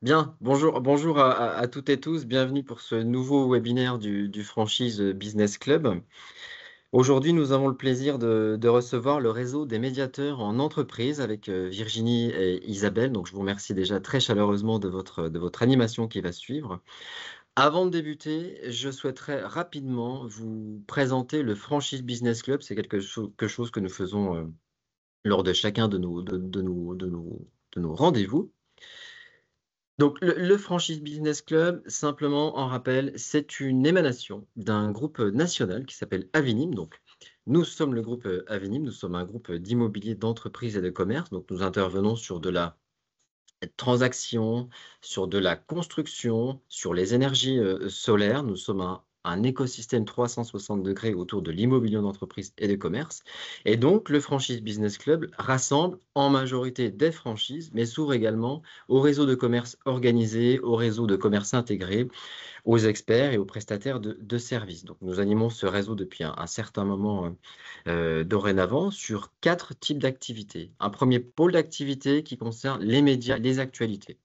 Bien, bonjour à toutes et tous. Bienvenue pour ce nouveau webinaire du Franchise Business Club. Aujourd'hui, nous avons le plaisir de recevoir le réseau des médiateurs en entreprise avec Virginie et Isabelle. Donc, je vous remercie déjà très chaleureusement de votre animation qui va suivre. Avant de débuter, je souhaiterais rapidement vous présenter le Franchise Business Club. C'est quelque chose que nous faisons lors de chacun de nos rendez-vous. Donc, le Franchise Business Club, simplement en rappel, c'est une émanation d'un groupe national qui s'appelle Avinim. Donc, nous sommes le groupe Avinim, nous sommes un groupe d'immobilier, d'entreprise et de commerce. Donc, nous intervenons sur de la transaction, sur de la construction, sur les énergies solaires. Nous sommes un écosystème 360 degrés autour de l'immobilier d'entreprise et de commerce. Et donc, le Franchise Business Club rassemble en majorité des franchises, mais s'ouvre également au réseau de commerce organisé, au réseau de commerce intégré, aux experts et aux prestataires de services. Donc, nous animons ce réseau depuis un certain moment dorénavant sur 4 types d'activités. Un premier pôle d'activité qui concerne les médias, les actualités.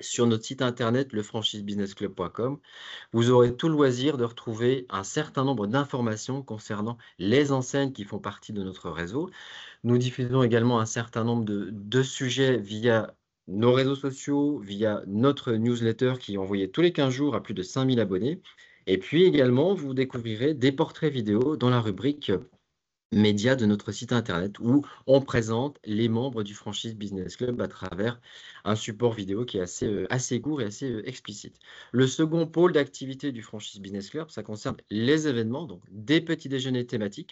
Sur notre site internet, lefranchisebusinessclub.com, vous aurez tout le loisir de retrouver un certain nombre d'informations concernant les enseignes qui font partie de notre réseau. Nous diffusons également un certain nombre de sujets via nos réseaux sociaux, via notre newsletter qui est envoyée tous les 15 jours à plus de 5000 abonnés. Et puis également, vous découvrirez des portraits vidéo dans la rubrique médias de notre site internet où on présente les membres du Franchise Business Club à travers un support vidéo qui est assez court et assez explicite. Le second pôle d'activité du Franchise Business Club, ça concerne les événements, donc des petits déjeuners thématiques,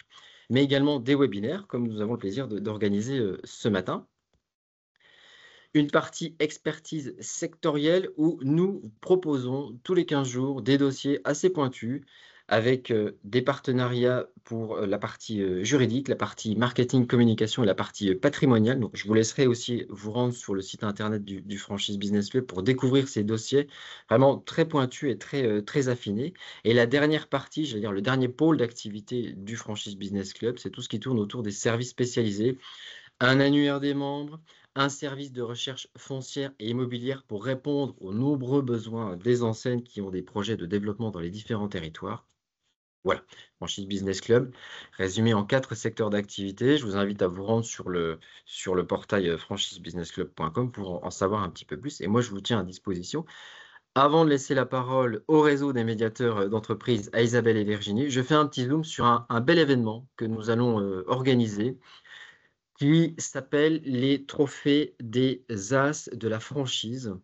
mais également des webinaires, comme nous avons le plaisir d'organiser ce matin. Une partie expertise sectorielle où nous proposons tous les 15 jours des dossiers assez pointus avec des partenariats pour la partie juridique, la partie marketing, communication et la partie patrimoniale. Donc, je vous laisserai aussi vous rendre sur le site internet du Franchise Business Club pour découvrir ces dossiers vraiment très pointus et très affinés. Et la dernière partie, j'allais dire le dernier pôle d'activité du Franchise Business Club, c'est tout ce qui tourne autour des services spécialisés, un annuaire des membres, un service de recherche foncière et immobilière pour répondre aux nombreux besoins des enseignes qui ont des projets de développement dans les différents territoires. Voilà, Franchise Business Club, résumé en 4 secteurs d'activité. Je vous invite à vous rendre sur le portail franchisebusinessclub.com pour en savoir un petit peu plus. Et moi, je vous tiens à disposition. Avant de laisser la parole au réseau des médiateurs d'entreprise, à Isabelle et Virginie, je fais un petit zoom sur un bel événement que nous allons organiser qui s'appelle les trophées des As de la franchise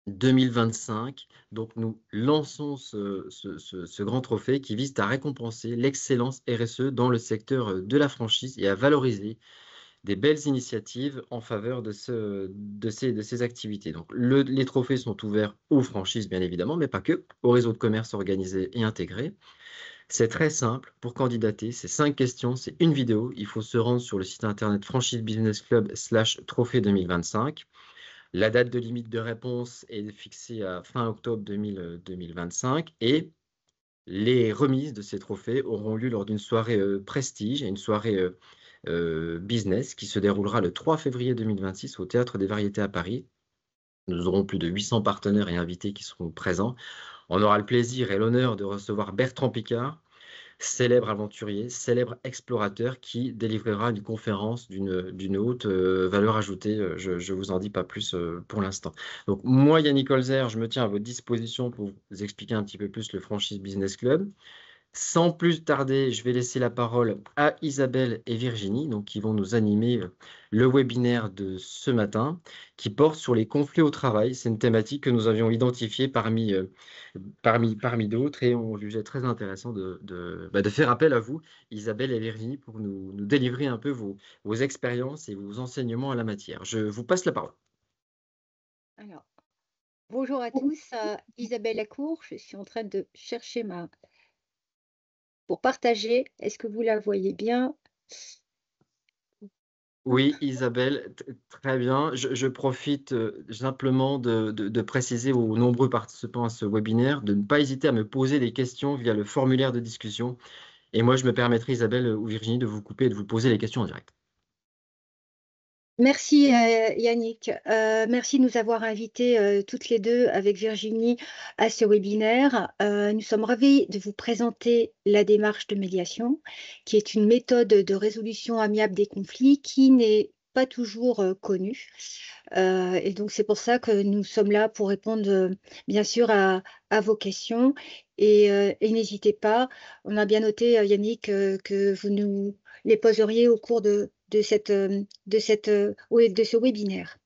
2025. Donc, nous lançons ce grand trophée qui vise à récompenser l'excellence RSE dans le secteur de la franchise et à valoriser des belles initiatives en faveur de ces activités. Donc, les trophées sont ouverts aux franchises, bien évidemment, mais pas que, aux réseaux de commerce organisés et intégrés. C'est très simple pour candidater, c'est 5 questions, c'est une vidéo. Il faut se rendre sur le site internet franchisebusinessclub/trophée 2025. La date de limite de réponse est fixée à fin octobre 2025 et les remises de ces trophées auront lieu lors d'une soirée prestige et une soirée business qui se déroulera le 3 février 2026 au Théâtre des Variétés à Paris. Nous aurons plus de 800 partenaires et invités qui seront présents. On aura le plaisir et l'honneur de recevoir Bertrand Piccard, célèbre aventurier, célèbre explorateur qui délivrera une conférence d'une haute valeur ajoutée. Je vous en dis pas plus pour l'instant. Donc moi, Yannick Holzer, je me tiens à votre disposition pour vous expliquer un petit peu plus le Franchise Business Club. Sans plus tarder, je vais laisser la parole à Isabelle et Virginie, donc qui vont nous animer le webinaire de ce matin, qui porte sur les conflits au travail. C'est une thématique que nous avions identifiée parmi d'autres et on jugeait très intéressant de faire appel à vous, Isabelle et Virginie, pour nous délivrer un peu vos expériences et vos enseignements à la matière. Je vous passe la parole. Alors, bonjour à tous, Isabelle Lacour, je suis en train de chercher ma pour partager. Est-ce que vous la voyez bien? Oui, Isabelle, très bien. Je profite simplement de préciser aux nombreux participants à ce webinaire de ne pas hésiter à me poser des questions via le formulaire de discussion. Et moi, je me permettrai, Isabelle ou Virginie, de vous couper et de vous poser les questions en direct. Merci Yannick. Merci de nous avoir invités toutes les deux avec Virginie à ce webinaire. Nous sommes ravis de vous présenter la démarche de médiation, qui est une méthode de résolution amiable des conflits qui n'est pas toujours connue. Et donc c'est pour ça que nous sommes là pour répondre bien sûr à vos questions. Et n'hésitez pas, on a bien noté Yannick que vous nous les poseriez au cours de ce webinaire.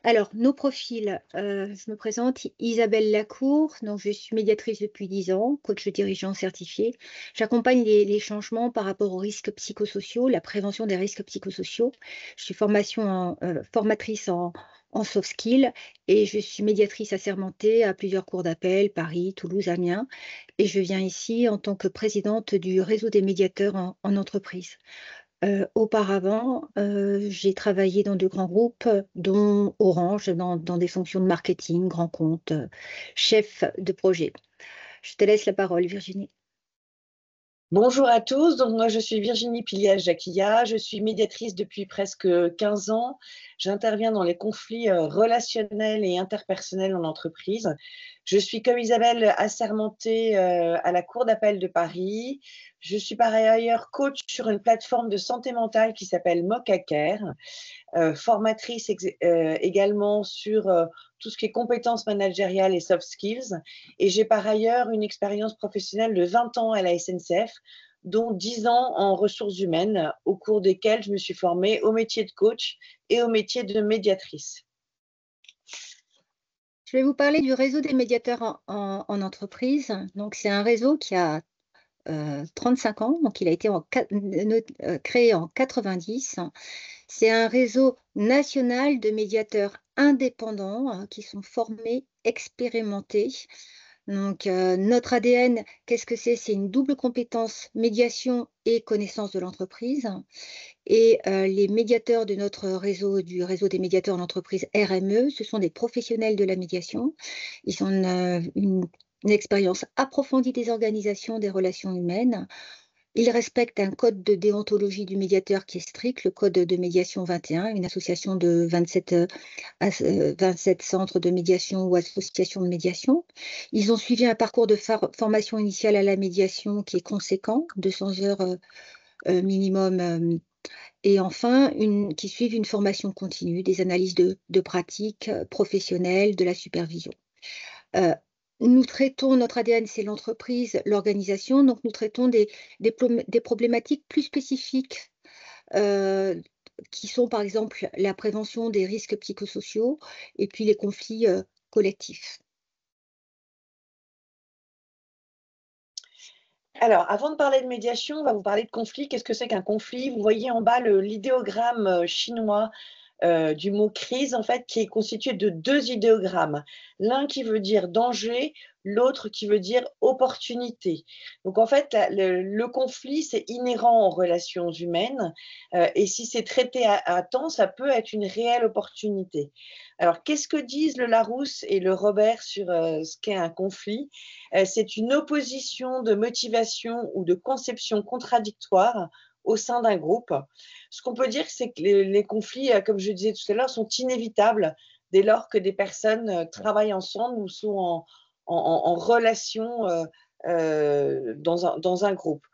Alors, nos profils, je me présente, Isabelle Lacour, donc je suis médiatrice depuis 10 ans, coach dirigeant certifié. J'accompagne les changements par rapport aux risques psychosociaux, la prévention des risques psychosociaux. Je suis formatrice en soft skills et je suis médiatrice assermentée à plusieurs cours d'appel, Paris, Toulouse, Amiens. Et je viens ici en tant que présidente du réseau des médiateurs en entreprise. Auparavant, j'ai travaillé dans de grands groupes, dont Orange, dans des fonctions de marketing, grands comptes, chef de projet. Je te laisse la parole, Virginie. Bonjour à tous, donc moi je suis Virginie Piliage-Jacquilla, je suis médiatrice depuis presque 15 ans. J'interviens dans les conflits relationnels et interpersonnels en entreprise. Je suis comme Isabelle assermentée à la Cour d'appel de Paris. Je suis par ailleurs coach sur une plateforme de santé mentale qui s'appelle Mocacare. Formatrice également sur tout ce qui est compétences managériales et soft skills. Et j'ai par ailleurs une expérience professionnelle de 20 ans à la SNCF, dont 10 ans en ressources humaines, au cours desquels je me suis formée au métier de coach et au métier de médiatrice. Je vais vous parler du réseau des médiateurs en entreprise. Donc, c'est un réseau qui a 35 ans, donc il a été créé en 90. C'est un réseau national de médiateurs indépendants qui sont formés, expérimentés. Donc, notre ADN, qu'est-ce que c'est? C'est une double compétence médiation et connaissance de l'entreprise. Et les médiateurs de notre réseau, du réseau des médiateurs en entreprise RME, ce sont des professionnels de la médiation. Ils ont une expérience approfondie des organisations, des relations humaines. Ils respectent un code de déontologie du médiateur qui est strict, le code de médiation 21, une association de 27 centres de médiation ou associations de médiation. Ils ont suivi un parcours de formation initiale à la médiation qui est conséquent, 200 heures minimum. Et enfin, qui suivent une formation continue, des analyses de pratiques professionnelles, de la supervision. Nous traitons, notre ADN, c'est l'entreprise, l'organisation, donc nous traitons des problématiques plus spécifiques qui sont par exemple la prévention des risques psychosociaux et puis les conflits collectifs. Alors, avant de parler de médiation, on va vous parler de conflit. Qu'est-ce que c'est qu'un conflit? Vous voyez en bas l'idéogramme chinois du mot crise, en fait, qui est constitué de 2 idéogrammes. L'un qui veut dire danger, l'autre qui veut dire opportunité. Donc, en fait, le conflit, c'est inhérent aux relations humaines. Et si c'est traité à temps, ça peut être une réelle opportunité. Alors, qu'est-ce que disent le Larousse et le Robert sur ce qu'est un conflit? C'est une opposition de motivation ou de conception contradictoire au sein d'un groupe. Ce qu'on peut dire, c'est que les conflits, comme je disais tout à l'heure, sont inévitables dès lors que des personnes travaillent ensemble ou sont en relation dans un groupe.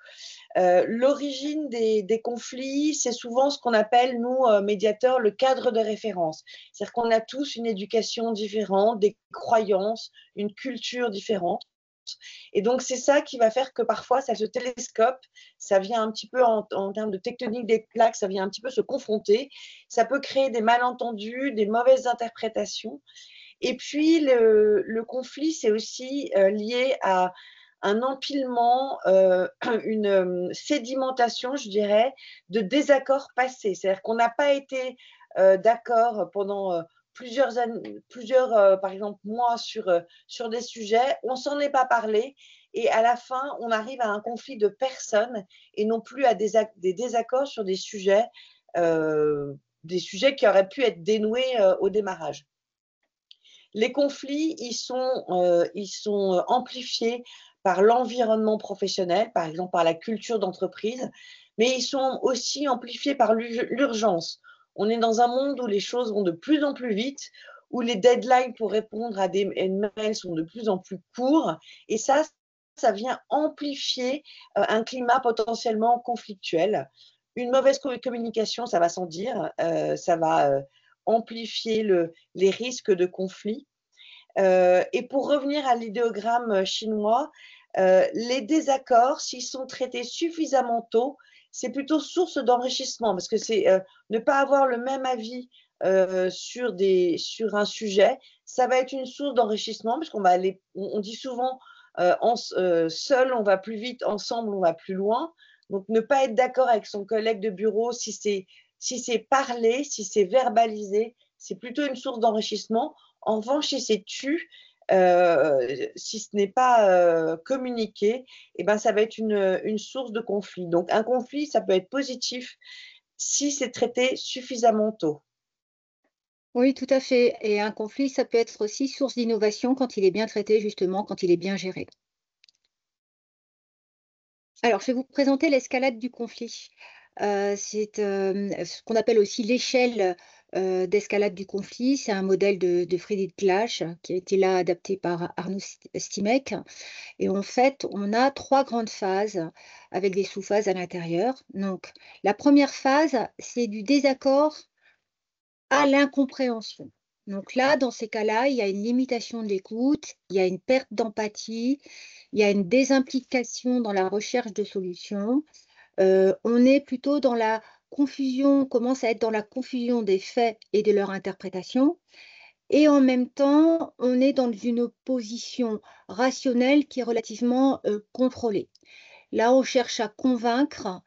L'origine des conflits, c'est souvent ce qu'on appelle, nous, médiateurs, le cadre de référence. C'est-à-dire qu'on a tous une éducation différente, des croyances, une culture différente. Et donc, c'est ça qui va faire que parfois, ça se télescope, ça vient un petit peu en termes de tectonique des plaques, ça vient un petit peu se confronter. Ça peut créer des malentendus, des mauvaises interprétations. Et puis, le conflit, c'est aussi lié à un empilement, une sédimentation, je dirais, de désaccords passés. C'est-à-dire qu'on n'a pas été d'accord pendant plusieurs années, par exemple, mois sur des sujets, on s'en est pas parlé, et à la fin, on arrive à un conflit de personnes et non plus à des désaccords sur des sujets qui auraient pu être dénoués au démarrage. Les conflits, ils sont amplifiés par l'environnement professionnel, par exemple par la culture d'entreprise, mais ils sont aussi amplifiés par l'urgence. On est dans un monde où les choses vont de plus en plus vite, où les deadlines pour répondre à des mails sont de plus en plus courts. Et ça vient amplifier un climat potentiellement conflictuel. Une mauvaise communication, ça va sans dire, ça va amplifier les risques de conflit. Et pour revenir à l'idéogramme chinois, les désaccords, s'ils sont traités suffisamment tôt, c'est plutôt source d'enrichissement parce que c'est ne pas avoir le même avis sur un sujet, ça va être une source d'enrichissement parce qu'on va aller, on dit souvent seul on va plus vite, ensemble on va plus loin. Donc ne pas être d'accord avec son collègue de bureau, si c'est parlé, si c'est verbalisé, c'est plutôt une source d'enrichissement. En revanche, si c'est si ce n'est pas communiqué, eh ben, ça va être une source de conflit. Donc, un conflit, ça peut être positif si c'est traité suffisamment tôt. Oui, tout à fait. Et un conflit, ça peut être aussi source d'innovation quand il est bien traité, justement, quand il est bien géré. Alors, je vais vous présenter l'escalade du conflit. C'est ce qu'on appelle aussi l'échelle d'escalade du conflit. C'est un modèle de Friedrich Clash qui a été là adapté par Arnaud Stimek. Et en fait, on a trois grandes phases avec des sous-phases à l'intérieur. Donc, la première phase, c'est du désaccord à l'incompréhension. Donc là, dans ces cas-là, il y a une limitation de l'écoute, il y a une perte d'empathie, il y a une désimplication dans la recherche de solutions. On est plutôt dans la confusion, on commence à être dans la confusion des faits et de leur interprétation. Et en même temps, on est dans une opposition rationnelle qui est relativement contrôlée. Là, on cherche à convaincre,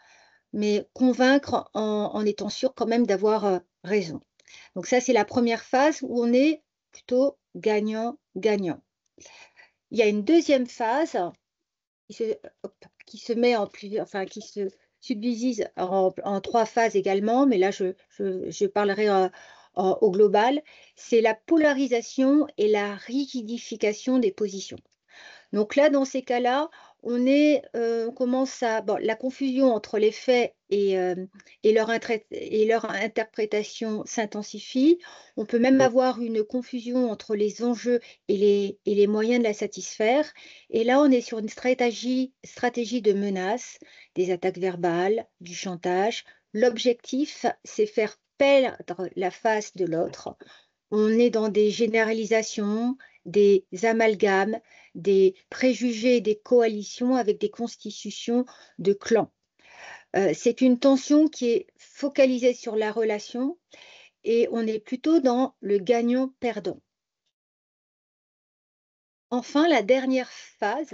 mais convaincre en étant sûr quand même d'avoir raison. Donc ça, c'est la première phase où on est plutôt gagnant-gagnant. Il y a une deuxième phase qui se met en plusieurs, enfin qui se subdivise en trois phases également, mais là je parlerai au global. C'est la polarisation et la rigidification des positions. Donc là, dans ces cas-là, on commence à bon, la confusion entre les faits et leur interprétation s'intensifie. On peut même avoir une confusion entre les enjeux et les moyens de la satisfaire. Et là, on est sur une stratégie de menace, des attaques verbales, du chantage. L'objectif, c'est faire perdre la face de l'autre. On est dans des généralisations, des amalgames, des préjugés, des coalitions avec des constitutions de clans. C'est une tension qui est focalisée sur la relation et on est plutôt dans le gagnant-perdant. Enfin, la dernière phase,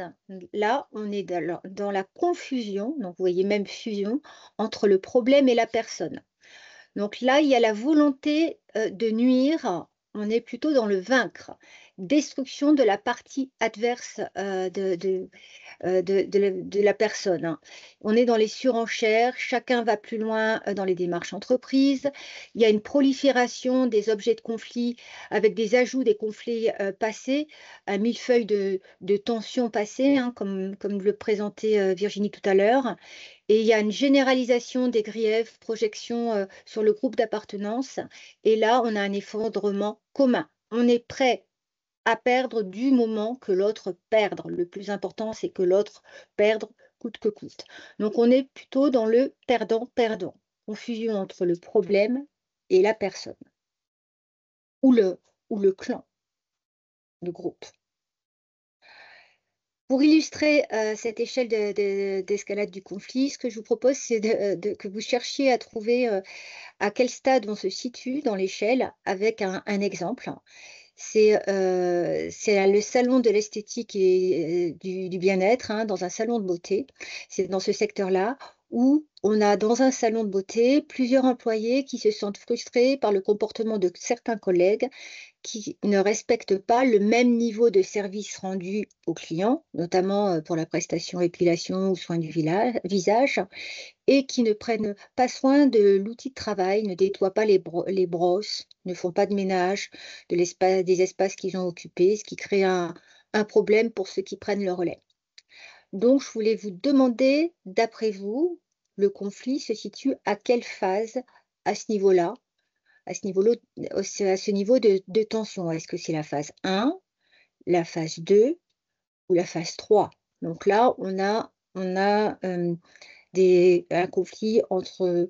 là, on est dans la confusion, donc vous voyez même fusion, entre le problème et la personne. Donc là, il y a la volonté de nuire, on est plutôt dans le vaincre, destruction de la partie adverse de la personne, hein. On est dans les surenchères, chacun va plus loin dans les démarches entreprises. Il y a une prolifération des objets de conflit avec des ajouts des conflits passés, un millefeuille de tensions passées, hein, comme le présentait Virginie tout à l'heure. Et il y a une généralisation des griefs, projection sur le groupe d'appartenance. Et là, on a un effondrement commun. On est prêt à perdre du moment que l'autre perde. Le plus important, c'est que l'autre perde coûte que coûte. Donc, on est plutôt dans le perdant-perdant. Confusion entre le problème et la personne, ou le clan, le groupe. Pour illustrer cette échelle d'escalade du conflit, ce que je vous propose, c'est que vous cherchiez à trouver à quel stade on se situe dans l'échelle avec un exemple. C'est le salon de l'esthétique et du bien-être, hein, dans un salon de beauté. C'est dans ce secteur-là où on a dans un salon de beauté plusieurs employés qui se sentent frustrés par le comportement de certains collègues qui ne respectent pas le même niveau de service rendu aux clients, notamment pour la prestation épilation ou soin du visage, et qui ne prennent pas soin de l'outil de travail, ne nettoient pas les brosses, ne font pas de ménage des espaces qu'ils ont occupés, ce qui crée un problème pour ceux qui prennent le relais. Donc, je voulais vous demander, d'après vous, le conflit se situe à quelle phase à ce niveau-là? à ce niveau de tension. Est-ce que c'est la phase 1, la phase 2 ou la phase 3? Donc là, on a un conflit entre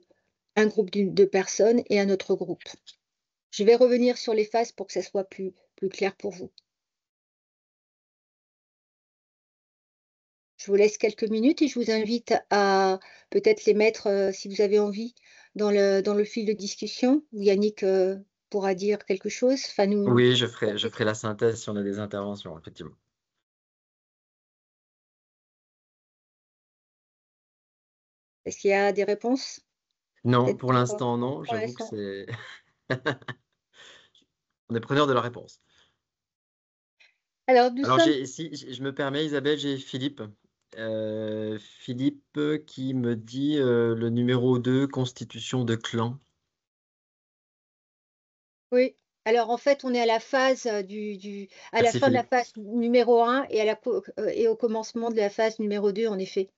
un groupe de personnes et un autre groupe. Je vais revenir sur les phases pour que ça soit plus clair pour vous. Je vous laisse quelques minutes et je vous invite à peut-être les mettre, si vous avez envie, dans le fil de discussion. Yannick pourra dire quelque chose. Enfin, Oui, je ferai la synthèse si on a des interventions, effectivement. Est-ce qu'il y a des réponses? Non, pour l'instant, non. J'avoue que c'est... On est preneur de la réponse. Alors, si je me permets, Isabelle, j'ai Philippe. Philippe qui me dit le numéro 2, constitution de clan. Oui. Alors, en fait, on est à la phase à la fin de la phase numéro 1 et au commencement de la phase numéro 2, en effet.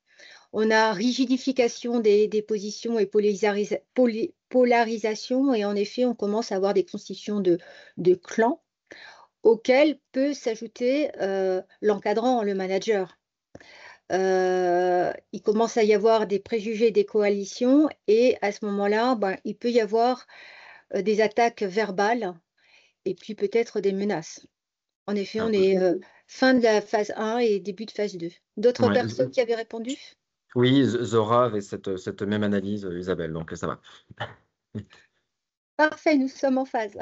On a rigidification des positions et polarisation, et en effet, on commence à avoir des constitutions de clans auxquels peut s'ajouter l'encadrant, le manager. Il commence à y avoir des préjugés, des coalitions, et à ce moment-là, il peut y avoir des attaques verbales et puis peut-être des menaces. En effet, on est fin de la phase 1 et début de phase 2. D'autres personnes qui avaient répondu? Oui, Zora avait cette même analyse, Isabelle, donc ça va. Parfait, nous sommes en phase.